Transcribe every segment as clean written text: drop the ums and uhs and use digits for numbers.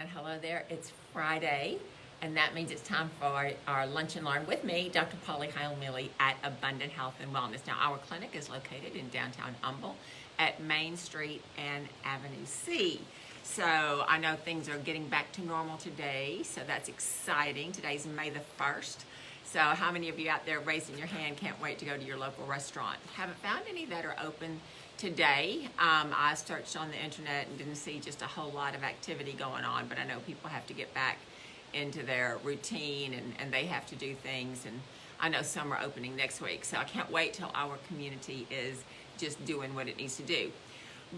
And hello there, it's Friday, and that means it's time for our Lunch and Learn with me, Dr. Polly Heil-Mealey at Abundant Health and Wellness. Now, our clinic is located in downtown Humble at Main Street and Avenue C. So I know things are getting back to normal today, so that's exciting. Today's May the 1st. So how many of you out there raising your hand can't wait to go to your local restaurant? Haven't found any that are open today. I searched on the internet and didn't see just a whole lot of activity going on, but I know people have to get back into their routine and they have to do things, and I know some are opening next week, so I can't wait till our community is just doing what it needs to do.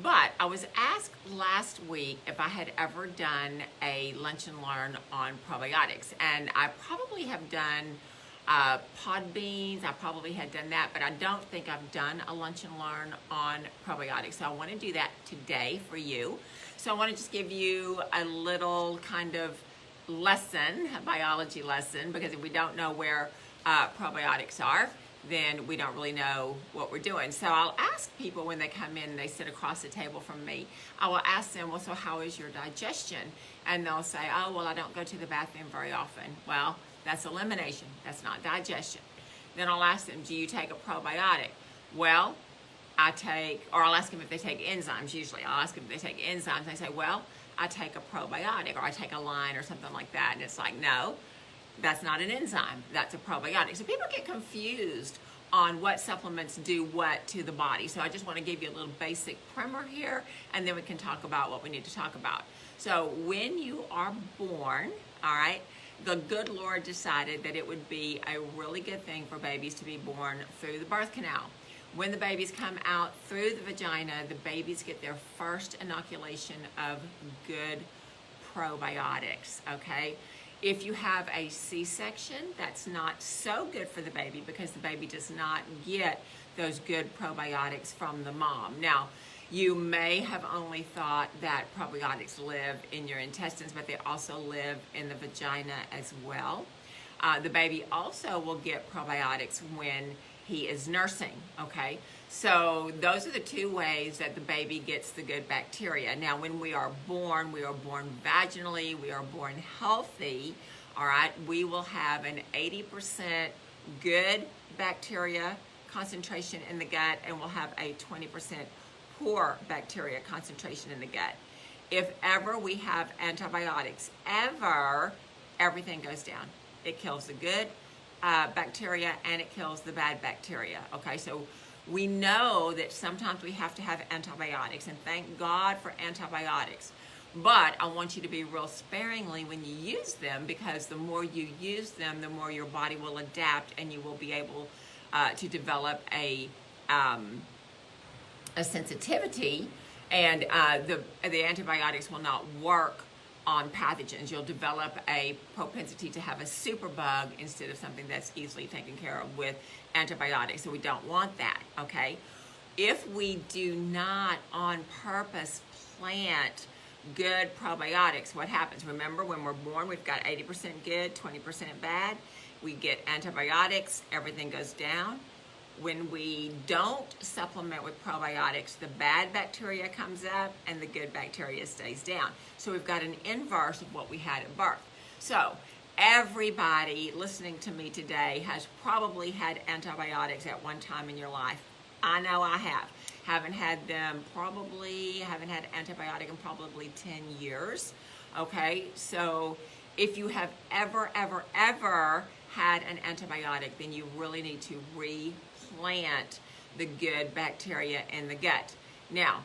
But I was asked last week if I had ever done a lunch and learn on probiotics, and I probably have done pod beans. I probably had done that, but I don't think I've done a lunch and learn on probiotics. So I want to do that today for you. So I want to just give you a little kind of lesson, a biology lesson, because if we don't know where probiotics are, then we don't really know what we're doing. So I'll ask people when they come in, they sit across the table from me, I will ask them, well, so how is your digestion? And they'll say, oh, well, I don't go to the bathroom very often. Well, that's elimination. That's not digestion. Then I'll ask them, do you take a probiotic? Well, I take, or I'll ask them if they take enzymes usually. I'll ask them if they take enzymes. They say, well, I take a probiotic, or I take a line or something like that. And it's like, no, that's not an enzyme. That's a probiotic. So people get confused on what supplements do what to the body. So I just want to give you a little basic primer here, and then we can talk about what we need to talk about. So when you are born, all right, the good Lord decided that it would be a really good thing for babies to be born through the birth canal. When the babies come out through the vagina, the babies get their first inoculation of good probiotics, okay? If you have a C-section, that's not so good for the baby because the baby does not get those good probiotics from the mom. Now, you may have only thought that probiotics live in your intestines, but they also live in the vagina as well. The baby also will get probiotics when he is nursing, okay? So those are the two ways that the baby gets the good bacteria. Now, when we are born vaginally, we are born healthy, all right? We will have an 80% good bacteria concentration in the gut, and we'll have a 20% poor bacteria concentration in the gut. If ever we have antibiotics, everything goes down. It kills the good bacteria and it kills the bad bacteria, okay? So we know that sometimes we have to have antibiotics, and thank God for antibiotics. But I want you to be real sparingly when you use them, because the more you use them, the more your body will adapt, and you will be able to develop a sensitivity, and the antibiotics will not work on pathogens. You'll develop a propensity to have a superbug instead of something that's easily taken care of with antibiotics. So we don't want that, okay? If we do not on purpose plant good probiotics, what happens? Remember, when we're born, we've got 80% good, 20% bad. We get antibiotics, everything goes down. When we don't supplement with probiotics, the bad bacteria comes up and the good bacteria stays down. So we've got an inverse of what we had at birth. So everybody listening to me today has probably had antibiotics at one time in your life. I know I have. Haven't had antibiotic in probably 10 years. Okay, so if you have ever had an antibiotic, then you really need to replant the good bacteria in the gut. Now,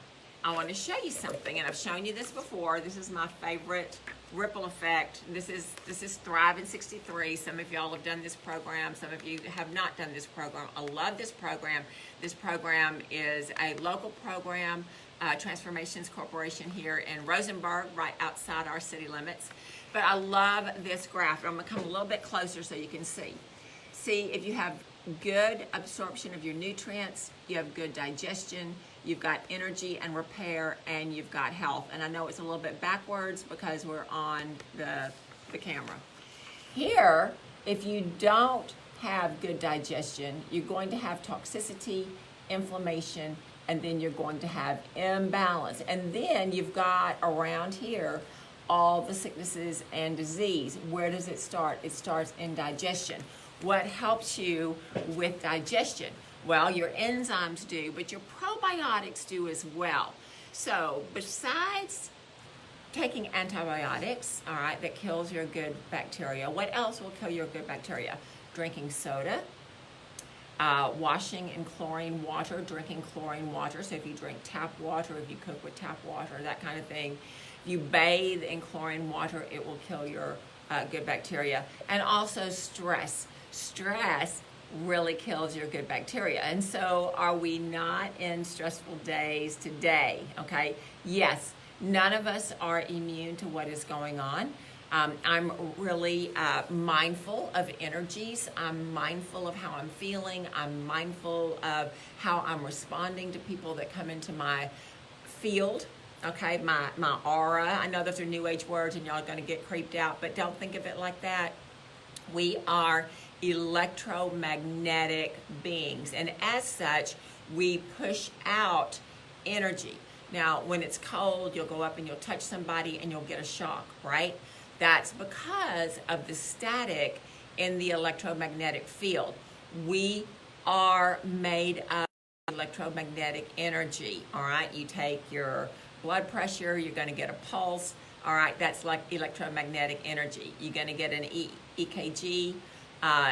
I want to show you something, and I've shown you this before. This is my favorite ripple effect. This is Thrive in 63. Some of y'all have done this program. Some of you have not done this program. I love this program. This program is a local program, Transformations Corporation here in Rosenberg, right outside our city limits. But I love this graph. I'm going to come a little bit closer so you can see. See, if you have good absorption of your nutrients, you have good digestion, you've got energy and repair, and you've got health. And I know it's a little bit backwards because we're on the camera. Here, if you don't have good digestion, you're going to have toxicity, inflammation, and then you're going to have imbalance. And then you've got around here all the sicknesses and disease. Where does it start? It starts in digestion. What helps you with digestion? Well, your enzymes do, but your probiotics do as well. So besides taking antibiotics, all right, that kills your good bacteria, what else will kill your good bacteria? Drinking soda, washing in chlorine water, drinking chlorine water. So if you drink tap water, if you cook with tap water, that kind of thing. If you bathe in chlorine water, it will kill your good bacteria. And also stress. Stress really kills your good bacteria. And so are we not in stressful days today? Okay, yes, none of us are immune to what is going on. I'm really mindful of energies. I'm mindful of how I'm feeling. I'm mindful of how I'm responding to people that come into my field. Okay, my aura. I know those are new age words and y'all are going to get creeped out, but don't think of it like that. We are electromagnetic beings, and as such, we push out energy. Now, when it's cold, you'll go up and you'll touch somebody and you'll get a shock, right? That's because of the static in the electromagnetic field. We are made of electromagnetic energy, all right? You take your blood pressure, you're going to get a pulse, all right? That's like electromagnetic energy. You're going to get an EKG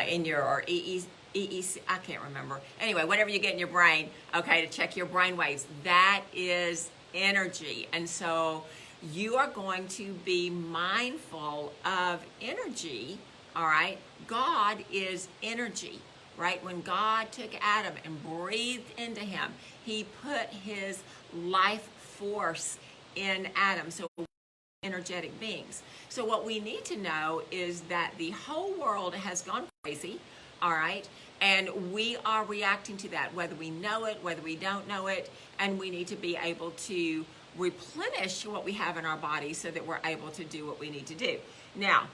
in your, or EEC, I can't remember. Anyway, whatever you get in your brain, okay, to check your brain waves, that is energy. And so you are going to be mindful of energy, all right? God is energy, right? When God took Adam and breathed into him, he put his life force in Adam. So energetic beings. So what we need to know is that the whole world has gone crazy, all right? And we are reacting to that, whether we know it, whether we don't know it, and we need to be able to replenish what we have in our body so that we're able to do what we need to do. Now,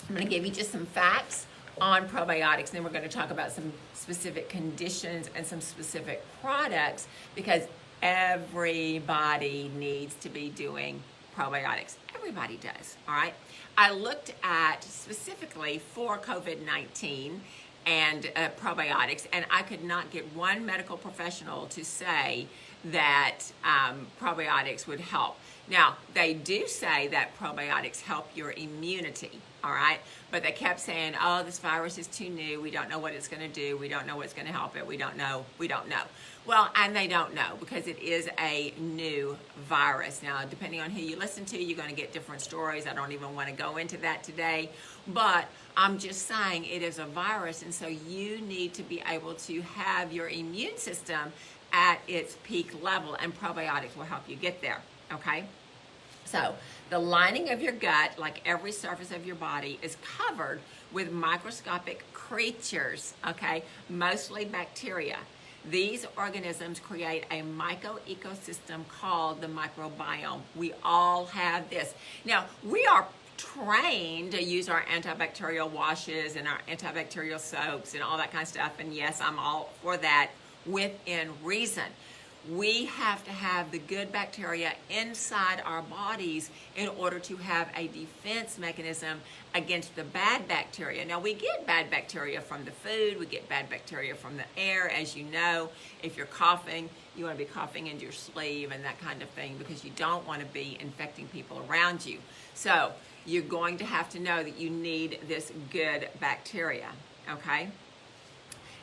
I'm going to give you just some facts on probiotics, and then we're going to talk about some specific conditions and some specific products, because everybody needs to be doing probiotics. Everybody does, all right? I looked at specifically for COVID-19 and probiotics, and I could not get one medical professional to say that probiotics would help. Now, they do say that probiotics help your immunity, all right? But they kept saying, oh, this virus is too new. We don't know what it's going to do. We don't know what's going to help it. We don't know. We don't know. Well, and they don't know because it is a new virus. Now, depending on who you listen to, you're going to get different stories. I don't even want to go into that today. But I'm just saying it is a virus, and so you need to be able to have your immune system at its peak level, and probiotics will help you get there, okay? So the lining of your gut, like every surface of your body, is covered with microscopic creatures, okay? Mostly bacteria. These organisms create a micro-ecosystem called the microbiome. We all have this. Now, we are trained to use our antibacterial washes and our antibacterial soaps and all that kind of stuff, and yes, I'm all for that within reason. We have to have the good bacteria inside our bodies in order to have a defense mechanism against the bad bacteria. Now, we get bad bacteria from the food, we get bad bacteria from the air. As you know, if you're coughing, you want to be coughing into your sleeve and that kind of thing, because you don't want to be infecting people around you. So you're going to have to know that you need this good bacteria, okay?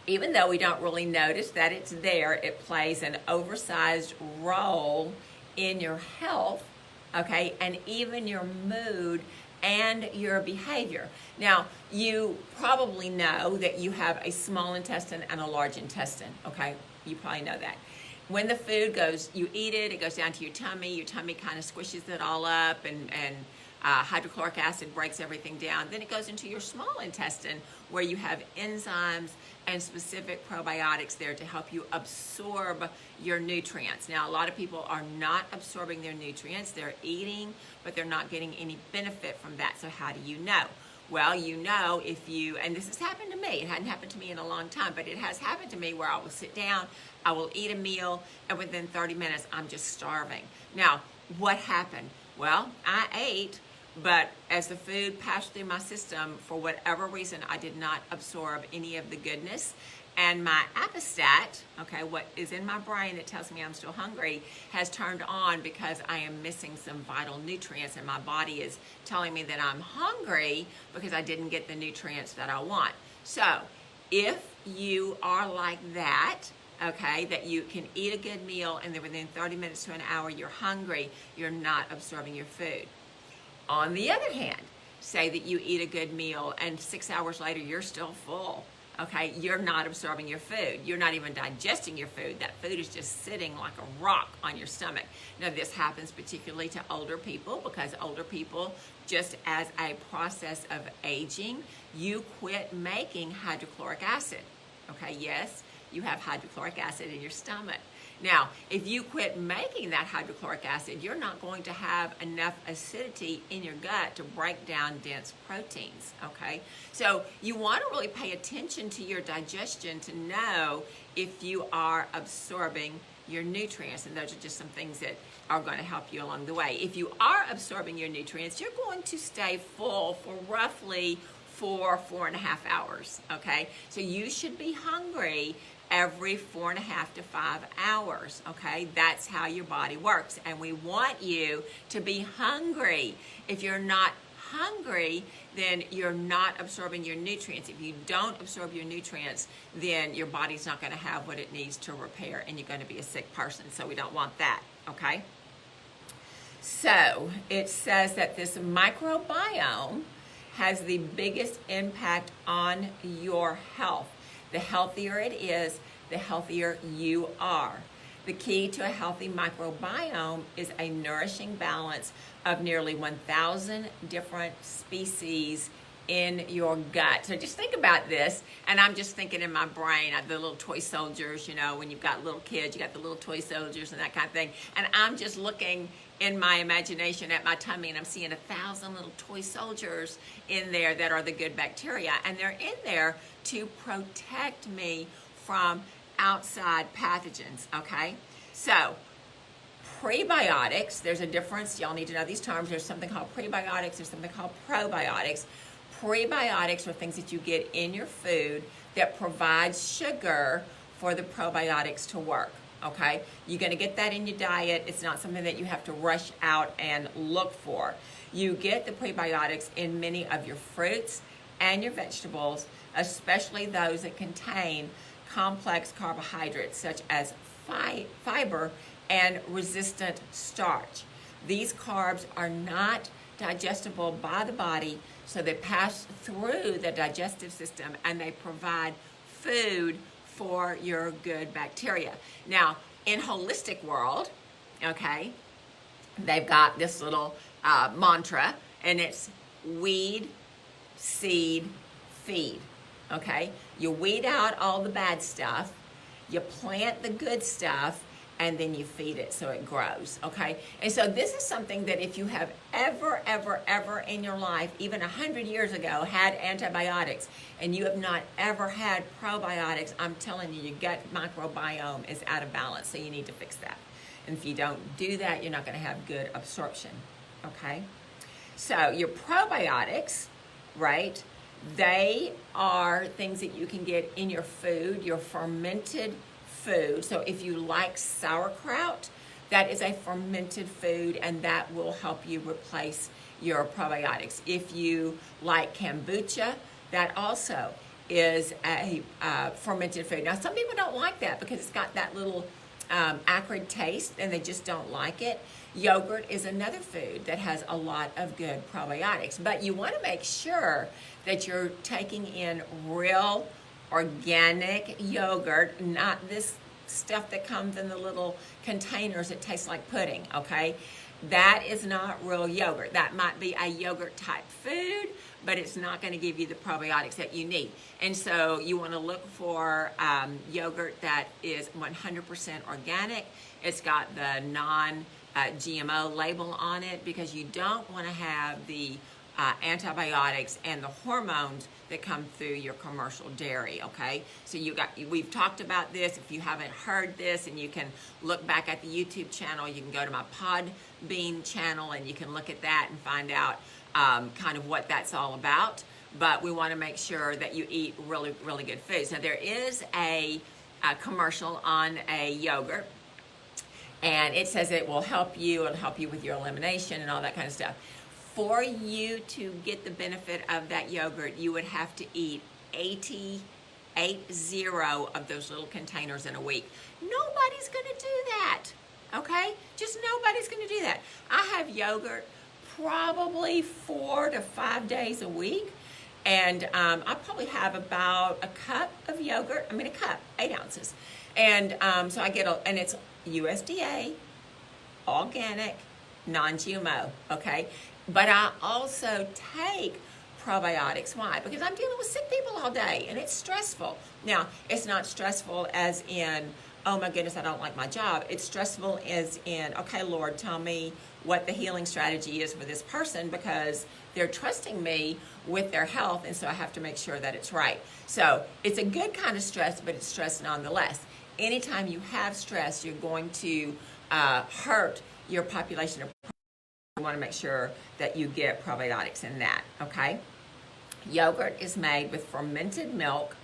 Even though we don't really notice that it's there, it plays an oversized role in your health, okay, and even your mood and your behavior. Now, you probably know that you have a small intestine and a large intestine, okay? You probably know that. When the food goes, you eat it, it goes down to your tummy kind of squishes it all up, and hydrochloric acid breaks everything down. Then it goes into your small intestine, where you have enzymes and specific probiotics there to help you absorb your nutrients. Now, a lot of people are not absorbing their nutrients. They're eating, but they're not getting any benefit from that. So how do you know? Well, you know if you, and this has happened to me. It hadn't happened to me in a long time, but it has happened to me where I will sit down, I will eat a meal, and within 30 minutes, I'm just starving. Now, what happened? Well, I ate, but as the food passed through my system, for whatever reason, I did not absorb any of the goodness. And my apostat, okay, what is in my brain that tells me I'm still hungry, has turned on because I am missing some vital nutrients, and my body is telling me that I'm hungry because I didn't get the nutrients that I want. So if you are like that, okay, that you can eat a good meal and then within 30 minutes to an hour you're hungry, you're not absorbing your food. On the other hand, say that you eat a good meal and 6 hours later you're still full. Okay, you're not absorbing your food. You're not even digesting your food. That food is just sitting like a rock on your stomach. Now, this happens particularly to older people because older people, just as a process of aging, you quit making hydrochloric acid. Okay, yes, you have hydrochloric acid in your stomach. Now, if you quit making that hydrochloric acid, you're not going to have enough acidity in your gut to break down dense proteins, okay? So you want to really pay attention to your digestion to know if you are absorbing your nutrients, and those are just some things that are going to help you along the way. If you are absorbing your nutrients, you're going to stay full for roughly 4.5 hours, okay? So you should be hungry every 4.5 to 5 hours, okay? That's how your body works, and we want you to be hungry. If you're not hungry, then you're not absorbing your nutrients. If you don't absorb your nutrients, then your body's not going to have what it needs to repair, and you're going to be a sick person, so we don't want that, okay? So it says that this microbiome has the biggest impact on your health. The healthier it is, the healthier you are. The key to a healthy microbiome is a nourishing balance of nearly 1,000 different species in your gut. So just think about this, and I'm just thinking in my brain, the little toy soldiers, you know, when you've got little kids, you got the little toy soldiers and that kind of thing, and I'm just looking in my imagination at my tummy, and I'm seeing 1,000 little toy soldiers in there that are the good bacteria, and they're in there to protect me from outside pathogens, okay? So, prebiotics, there's a difference, y'all need to know these terms. There's something called prebiotics, there's something called probiotics. Prebiotics are things that you get in your food that provide sugar for the probiotics to work. Okay, you're going to get that in your diet. It's not something that you have to rush out and look for. You get the prebiotics in many of your fruits and your vegetables, especially those that contain complex carbohydrates such as fiber and resistant starch. These carbs are not digestible by the body, so they pass through the digestive system and they provide food for your good bacteria. Now, in holistic world, okay, they've got this little mantra, and it's weed, seed, feed, okay? You weed out all the bad stuff, you plant the good stuff, and then you feed it so it grows, okay? And so this is something that if you have ever in your life, even 100 years ago, had antibiotics, and you have not ever had probiotics, I'm telling you, your gut microbiome is out of balance, so you need to fix that. And if you don't do that, you're not gonna have good absorption, okay? So your probiotics, right, they are things that you can get in your food, your fermented food. So if you like sauerkraut, that is a fermented food, and that will help you replace your probiotics. If you like kombucha, that also is a fermented food. Now, some people don't like that because it's got that little acrid taste, and they just don't like it. Yogurt is another food that has a lot of good probiotics, but you want to make sure that you're taking in real organic yogurt, not this stuff that comes in the little containers that taste like pudding, okay? That is not real yogurt. That might be a yogurt type food, but it's not going to give you the probiotics that you need. And so you want to look for yogurt that is 100% organic. It's got the non-GMO label on it, because you don't want to have the antibiotics and the hormones that come through your commercial dairy, okay? So we've talked about this. If you haven't heard this, and you can look back at the YouTube channel, you can go to my bean channel, and you can look at that and find out kind of what that's all about. But we want to make sure that you eat really, really good foods. Now, there is a commercial on a yogurt, and it says it will help you, it'll help you with your elimination and all that kind of stuff. For you to get the benefit of that yogurt, you would have to eat 80 of those little containers in a week. Nobody's going to do that, okay? Just nobody's going to do that. I have yogurt probably 4 to 5 days a week, and I probably have about a cup of yogurt. I mean, a cup, 8 ounces. And so I get, and it's USDA, organic, non-GMO, okay? But I also take probiotics. Why? Because I'm dealing with sick people all day, and it's stressful. Now, it's not stressful as in, oh my goodness, I don't like my job. It's stressful as in, okay, Lord, tell me what the healing strategy is for this person, because they're trusting me with their health, and so I have to make sure that it's right. So it's a good kind of stress, but it's stress nonetheless. Anytime you have stress, you're going to hurt your population of. You want to make sure that you get probiotics in that, okay? Yogurt is made with fermented milk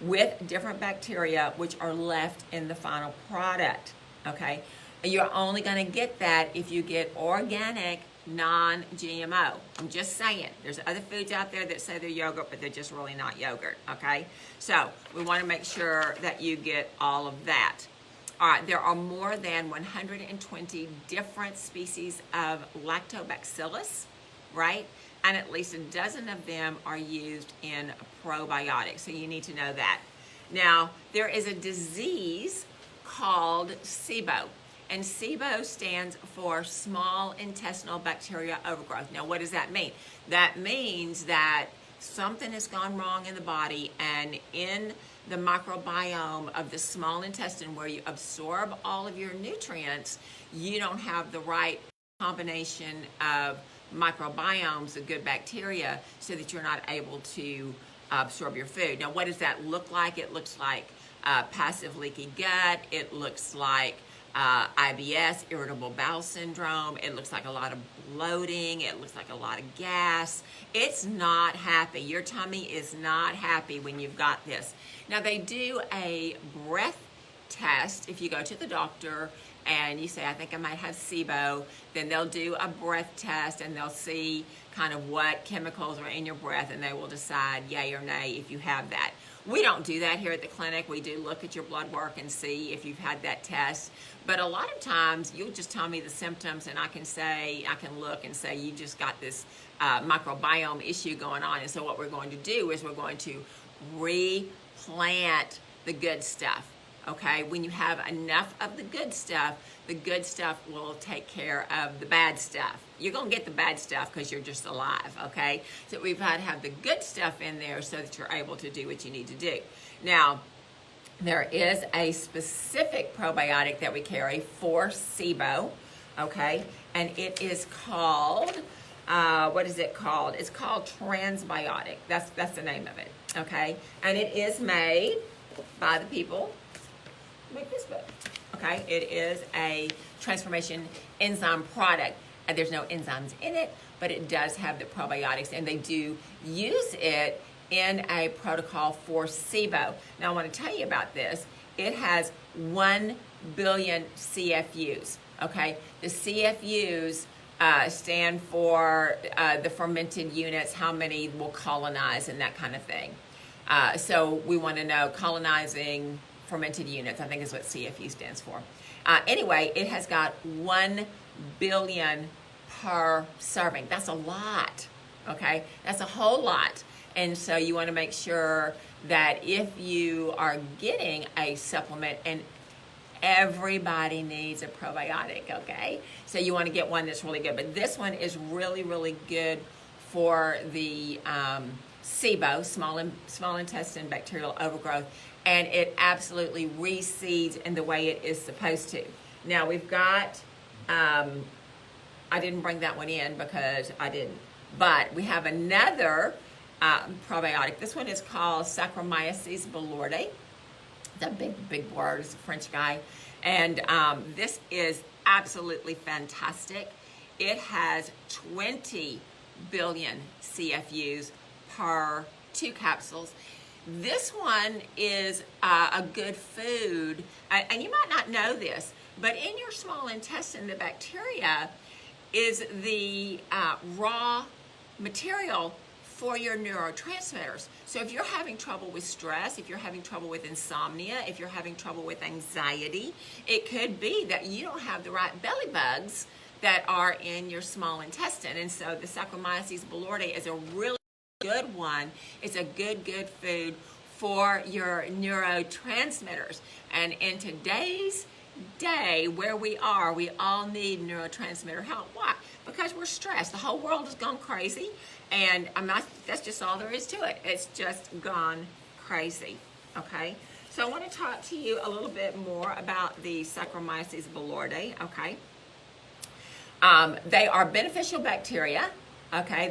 with different bacteria which are left in the final product, okay? You're only going to get that if you get organic, non-GMO. I'm just saying. There's other foods out there that say they're yogurt, but they're just really not yogurt, okay? So we want to make sure that you get all of that. All right, there are more than 120 different species of lactobacillus, right? And at least a dozen of them are used in probiotics, so you need to know that. Now, there is a disease called SIBO, and SIBO stands for small intestinal bacteria overgrowth. Now, what does that mean? That means that something has gone wrong in the body, and in the microbiome of the small intestine where you absorb all of your nutrients, you don't have the right combination of microbiomes, the good bacteria, so that you're not able to absorb your food. Now, what does that look like? It looks like passive leaky gut. It looks like IBS, irritable bowel syndrome. It looks like a lot of bloating. It looks like a lot of gas. It's not happy. Your tummy is not happy when you've got this. Now, they do a breath test. If you go to the doctor and you say, I think I might have SIBO, then they'll do a breath test, and they'll see kind of what chemicals are in your breath, and they will decide yay or nay if you have that. We don't do that here at the clinic. We do look at your blood work and see if you've had that test. But a lot of times you'll just tell me the symptoms, and I can look and say you just got this microbiome issue going on. And so what we're going to do is we're going to replant the good stuff. Okay, when you have enough of the good stuff will take care of the bad stuff. You're going to get the bad stuff because you're just alive, okay? So we've got to have the good stuff in there so that you're able to do what you need to do. Now, there is a specific probiotic that we carry for SIBO, okay? And it is called, what is it called? It's called Transbiotic. That's the name of it, okay? And it is made by the people make this book, okay? It is a transformation enzyme product, and there's no enzymes in it, but it does have the probiotics, and they do use it in a protocol for SIBO. Now, I want to tell you about this. It has 1 billion CFUs, okay? The CFUs stand for the fermented units, how many will colonize and that kind of thing. So we want to know colonizing fermented units, I think is what CFU stands for. Anyway, it has got 1 billion per serving. That's a lot, okay? That's a whole lot. And so you want to make sure that if you are getting a supplement, and everybody needs a probiotic, okay? So you want to get one that's really good. But this one is really, really good for the SIBO, small intestine bacterial overgrowth, and it absolutely reseeds in the way it is supposed to. Now we've got, I didn't bring that one in because I didn't, but we have another probiotic. This one is called Saccharomyces boulardii. It's a big word. It's a French guy. And this is absolutely fantastic. it has 20 billion CFUs per 2 capsules. This one is a good food, and you might not know this, but in your small intestine, the bacteria is the raw material for your neurotransmitters. So if you're having trouble with stress, if you're having trouble with insomnia, if you're having trouble with anxiety, it could be that you don't have the right belly bugs that are in your small intestine. And so the Saccharomyces boulardii is a really good one. It's a good food for your neurotransmitters. And in today's day where we are, we all need neurotransmitter help. Why? Because we're stressed. The whole world has gone crazy, and that's just all there is to it. It's just gone crazy. Okay, so I want to talk to you a little bit more about the Saccharomyces boulardii. Okay, they are beneficial bacteria. Okay,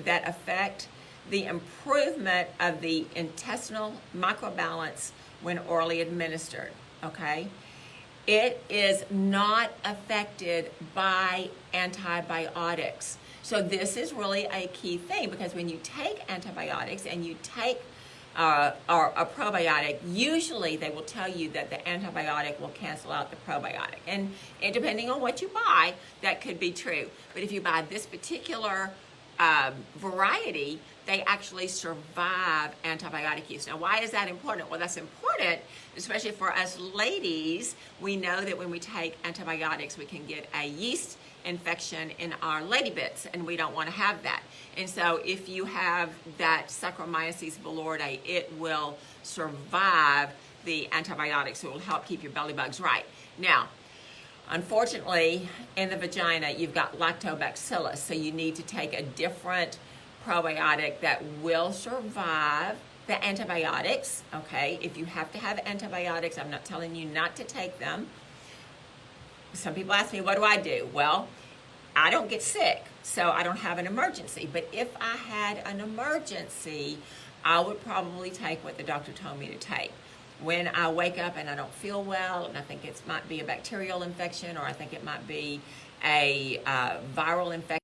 that affect the improvement of the intestinal microbalance when orally administered. Okay. It is not affected by antibiotics. So this is really a key thing, because when you take antibiotics and you take or a probiotic, usually they will tell you that the antibiotic will cancel out the probiotic. And depending on what you buy, that could be true. But if you buy this particular variety, they actually survive antibiotic use. Now, why is that important? Well, that's important, especially for us ladies. We know that when we take antibiotics, we can get a yeast infection in our lady bits, and we don't want to have that. And so if you have that Saccharomyces boulardii, it will survive the antibiotics, so it will help keep your belly bugs right. Now, unfortunately, in the vagina, you've got lactobacillus, so you need to take a different probiotic that will survive the antibiotics. Okay, if you have to have antibiotics, I'm not telling you not to take them. Some people ask me, what do I do? Well, I don't get sick, so I don't have an emergency. But if I had an emergency, I would probably take what the doctor told me to take. When I wake up and I don't feel well, and I think it might be a bacterial infection, or I think it might be a viral infection,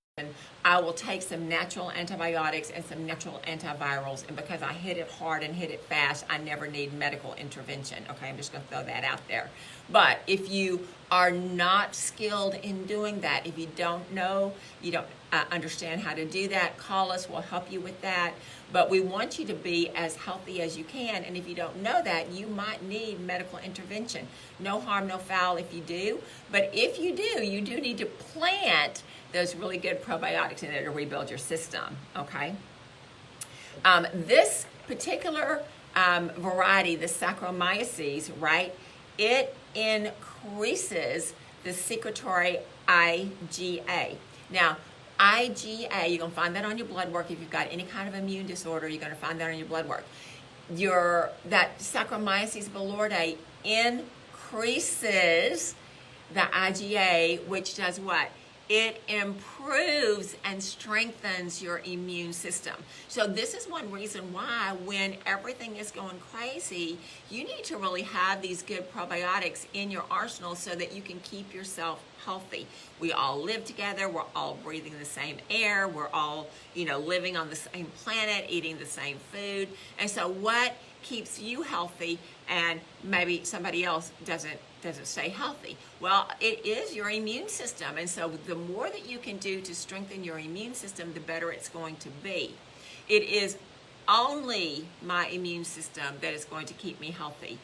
I will take some natural antibiotics and some natural antivirals, and because I hit it hard and hit it fast, I never need medical intervention. Okay, I'm just going to throw that out there. But if you are not skilled in doing that, if you don't know, you don't understand how to do that, call us, we'll help you with that. But we want you to be as healthy as you can, and if you don't know that, you might need medical intervention. No harm, no foul if you do, but if you do, you do need to plant those really good probiotics in there to rebuild your system. Okay. This particular variety, the Saccharomyces, right? It increases the secretory IgA. Now, IgA, you're going to find that on your blood work. If you've got any kind of immune disorder, you're going to find that on your blood work. That Saccharomyces boulardii increases the IgA, which does what? It improves and strengthens your immune system. So this is one reason why when everything is going crazy, you need to really have these good probiotics in your arsenal so that you can keep yourself healthy. We all live together. We're all breathing the same air. We're all, living on the same planet, eating the same food. And so what keeps you healthy and maybe somebody else doesn't stay healthy? Well, it is your immune system. And so the more that you can do to strengthen your immune system, the better it's going to be. It is only my immune system that is going to keep me healthy.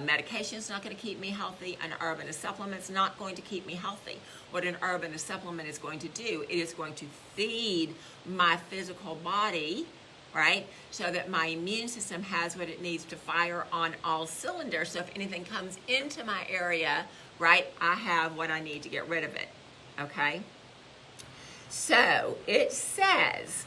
Medication is not going to keep me healthy. An herb and a supplement is not going to keep me healthy. What an herb and a supplement is going to do, it is going to feed my physical body, right? So that my immune system has what it needs to fire on all cylinders. So if anything comes into my area, right, I have what I need to get rid of it, okay? So it says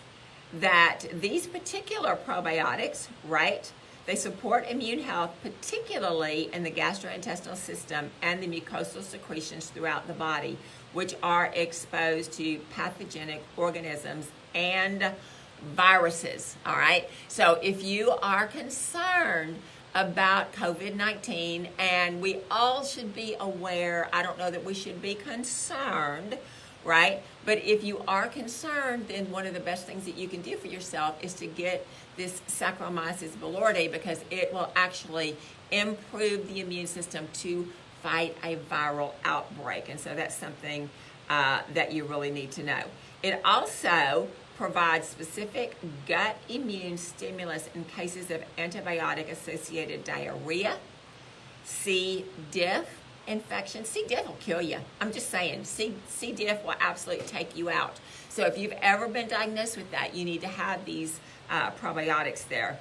that these particular probiotics, right, they support immune health, particularly in the gastrointestinal system and the mucosal secretions throughout the body, which are exposed to pathogenic organisms and viruses, all right? So if you are concerned about COVID-19, and we all should be aware, I don't know that we should be concerned, right? But if you are concerned, then one of the best things that you can do for yourself is to get this Saccharomyces boulardii, because it will actually improve the immune system to fight a viral outbreak. And so that's something that you really need to know. It also provides specific gut immune stimulus in cases of antibiotic-associated diarrhea, C. diff infection. C. diff will kill you. I'm just saying, C. diff will absolutely take you out. So if you've ever been diagnosed with that, you need to have these probiotics there.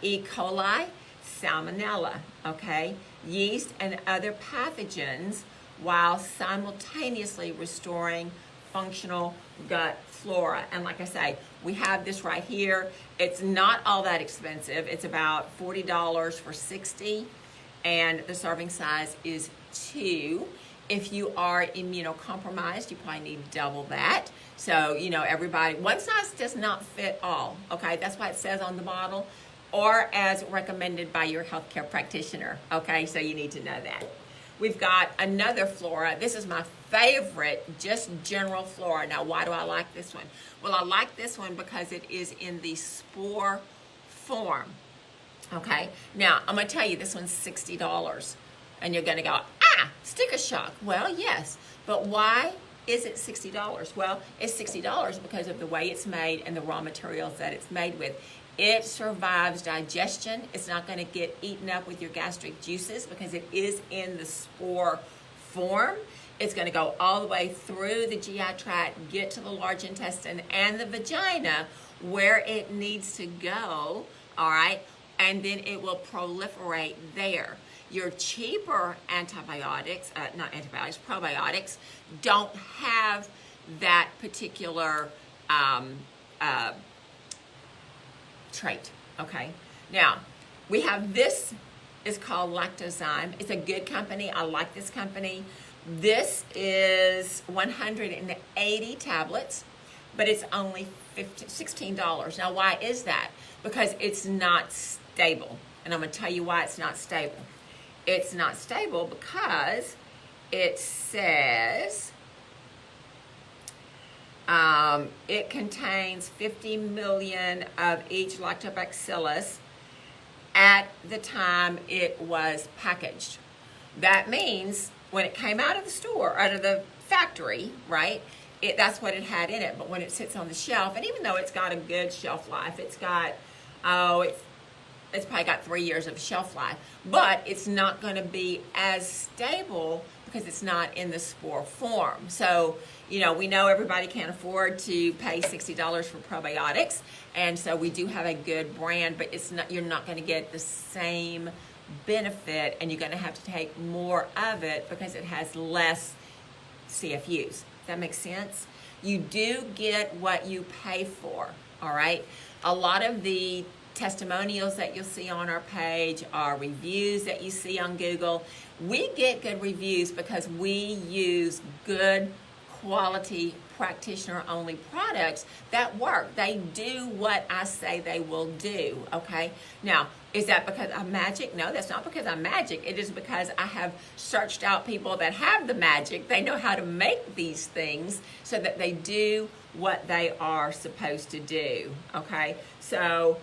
E. coli, salmonella, okay, yeast and other pathogens, while simultaneously restoring functional gut flora. And like I say, we have this right here. It's not all that expensive. It's about $40 for 60, and the serving size is 2. If you are immunocompromised, you probably need double that. So, you know, everybody, one size does not fit all, okay? That's why it says on the bottle, or as recommended by your healthcare practitioner, okay? So you need to know that. We've got another flora. This is my favorite, just general flora. Now, why do I like this one? Well, I like this one because it is in the spore form, okay? Now, I'm gonna tell you, this one's $60. And you're gonna go, sticker shock. Well, yes, but why is it $60? Well, it's $60 because of the way it's made and the raw materials that it's made with. It survives digestion. It's not going to get eaten up with your gastric juices because it is in the spore form. It's going to go all the way through the GI tract, get to the large intestine and the vagina where it needs to go, all right? And then it will proliferate there. Your cheaper probiotics don't have that particular trait, okay? Now, we have this, is called Lactozyme. It's a good company. I like this company. This is 180 tablets, but it's only $16. Now, why is that? Because it's not stable. And I'm going to tell you why it's not stable. It's not stable because it says it contains 50 million of each lactobacillus at the time it was packaged. That means when it came out of the store, out of the factory, right, that's what it had in it. But when it sits on the shelf, and even though it's got a good shelf life, it's got, it's probably got 3 years of shelf life, but it's not going to be as stable because it's not in the spore form. So, you know, we know everybody can't afford to pay $60 for probiotics, and so we do have a good brand, but it's not, you're not going to get the same benefit, and you're going to have to take more of it because it has less CFUs. Does that make sense? You do get what you pay for, all right? A lot of the testimonials that you'll see on our page are reviews that you see on Google. We get good reviews because we use good quality practitioner only products that work. They do what I say they will do, okay? Now, is that because I'm magic? No, that's not because I'm magic. It is because I have searched out people that have the magic. They know how to make these things so that they do what they are supposed to do, okay? So,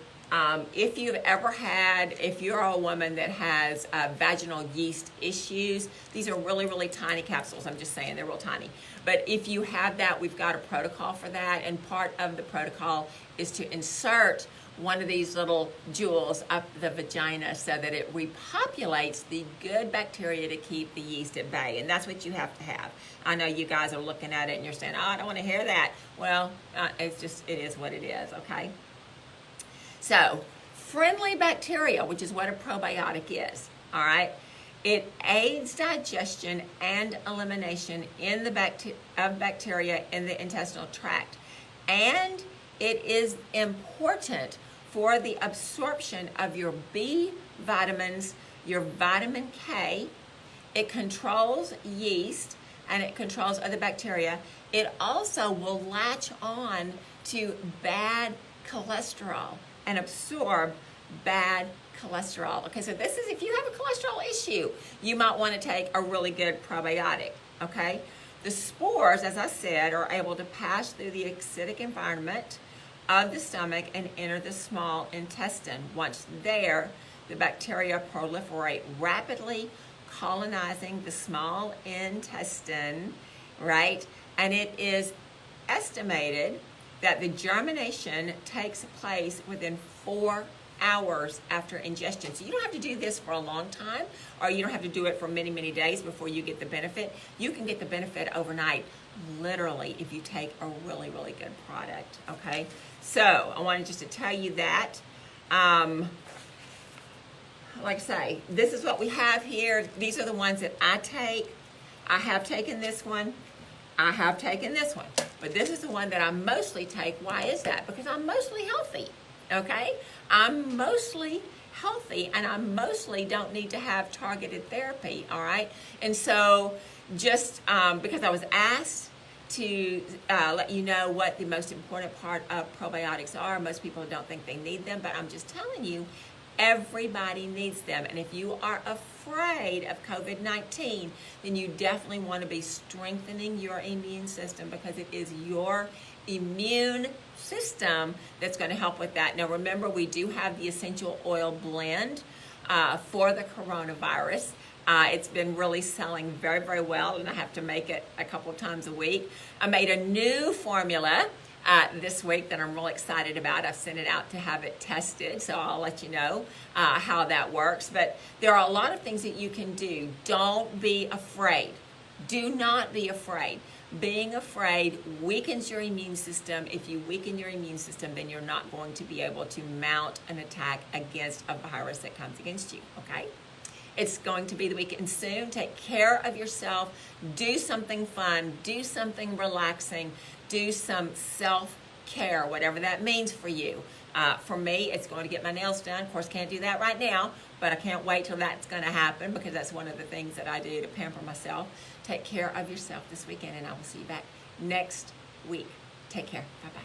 if you've ever had, if you're a woman that has vaginal yeast issues, these are really, really tiny capsules. I'm just saying, they're real tiny. But if you have that, we've got a protocol for that. And part of the protocol is to insert one of these little jewels up the vagina so that it repopulates the good bacteria to keep the yeast at bay. And that's what you have to have. I know you guys are looking at it and you're saying, oh, I don't want to hear that. Well, it's just, it is what it is, okay? So, friendly bacteria, which is what a probiotic is, all right? It aids digestion and elimination in the of bacteria in the intestinal tract. And it is important for the absorption of your B vitamins, your vitamin K. It controls yeast and it controls other bacteria. It also will latch on to bad cholesterol and absorb bad cholesterol. Okay, so this is, if you have a cholesterol issue, you might want to take a really good probiotic, okay? The spores, as I said, are able to pass through the acidic environment of the stomach and enter the small intestine. Once there, the bacteria proliferate rapidly, colonizing the small intestine, right? And it is estimated that the germination takes place within 4 hours after ingestion. So you don't have to do this for a long time, or you don't have to do it for many, many days before you get the benefit. You can get the benefit overnight, literally, if you take a really, really good product, okay? So I wanted just to tell you that. Like I say, this is what we have here. These are the ones that I take. I have taken this one. I have taken this one. But this is the one that I mostly take. Why is that? Because I'm mostly healthy, okay? I'm mostly healthy, and I mostly don't need to have targeted therapy, all right? And so just because I was asked to let you know what the most important part of probiotics are. Most people don't think they need them, but I'm just telling you, everybody needs them. And if you are afraid of COVID-19, then you definitely want to be strengthening your immune system, because it is your immune system that's going to help with that. Now remember, we do have the essential oil blend for the coronavirus. It's been really selling very, very well, and I have to make it a couple of times a week. I made a new formula this week that I'm really excited about. I've sent it out to have it tested, so I'll let you know how that works. But there are a lot of things that you can do. Don't be afraid. Do not be afraid. Being afraid weakens your immune system. If you weaken your immune system, then you're not going to be able to mount an attack against a virus that comes against you, okay? It's going to be the weekend soon. Take care of yourself. Do something fun. Do something relaxing. Do some self-care, whatever that means for you. For me, it's going to get my nails done. Of course, can't do that right now, but I can't wait till that's going to happen, because that's one of the things that I do to pamper myself. Take care of yourself this weekend, and I will see you back next week. Take care. Bye-bye.